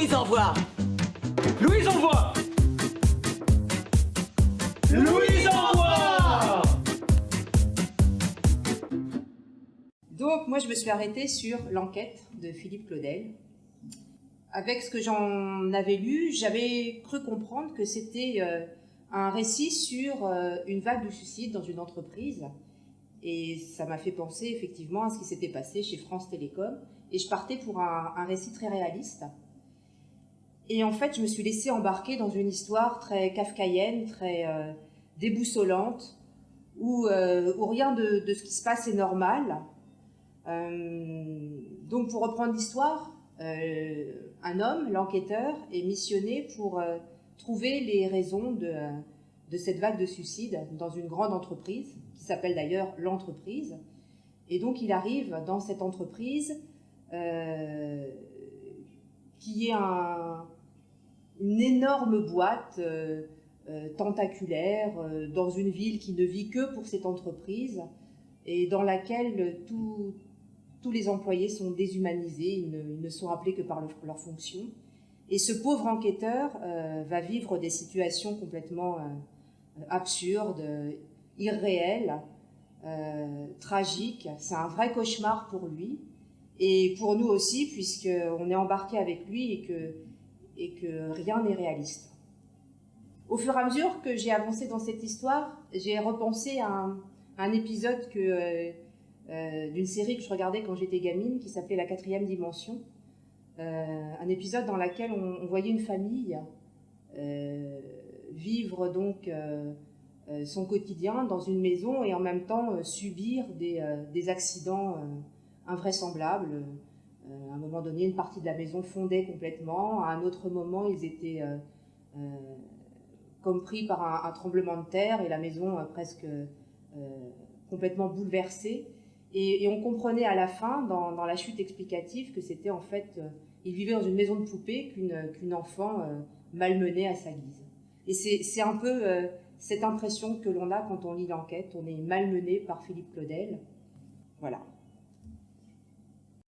Louise envoie. Louise envoie. Louise envoie. Donc moi je me suis arrêtée sur l'enquête de Philippe Claudel. Avec ce que j'en avais lu, j'avais cru comprendre que c'était un récit sur une vague de suicide dans une entreprise. Et ça m'a fait penser effectivement à ce qui s'était passé chez France Télécom. Et je partais pour un récit très réaliste. Et en fait, je me suis laissée embarquer dans une histoire très kafkaïenne, très déboussolante, où rien de ce qui se passe est normal. Donc pour reprendre l'histoire, un homme, l'enquêteur, est missionné pour trouver les raisons de cette vague de suicides dans une grande entreprise, qui s'appelle d'ailleurs l'entreprise. Et donc il arrive dans cette entreprise qui est une énorme boîte tentaculaire dans une ville qui ne vit que pour cette entreprise et dans laquelle tous les employés sont déshumanisés, ils ne sont appelés que par leur fonction. Et ce pauvre enquêteur va vivre des situations complètement absurdes, irréelles, tragiques. C'est un vrai cauchemar pour lui et pour nous aussi, puisqu'on est embarqué avec lui et que rien n'est réaliste. Au fur et à mesure que j'ai avancé dans cette histoire, j'ai repensé à un épisode d'une série que je regardais quand j'étais gamine, qui s'appelait La 4e dimension. Un épisode dans lequel on voyait une famille vivre donc son quotidien dans une maison et en même temps subir des accidents invraisemblables. À un moment donné, une partie de la maison fondait complètement. À un autre moment, ils étaient comme pris par un tremblement de terre et la maison presque complètement bouleversée. Et on comprenait à la fin, dans la chute explicative, que c'était en fait, il vivait dans une maison de poupée qu'une enfant malmenait à sa guise. Et c'est un peu cette impression que l'on a quand on lit l'enquête, on est malmené par Philippe Claudel. Voilà.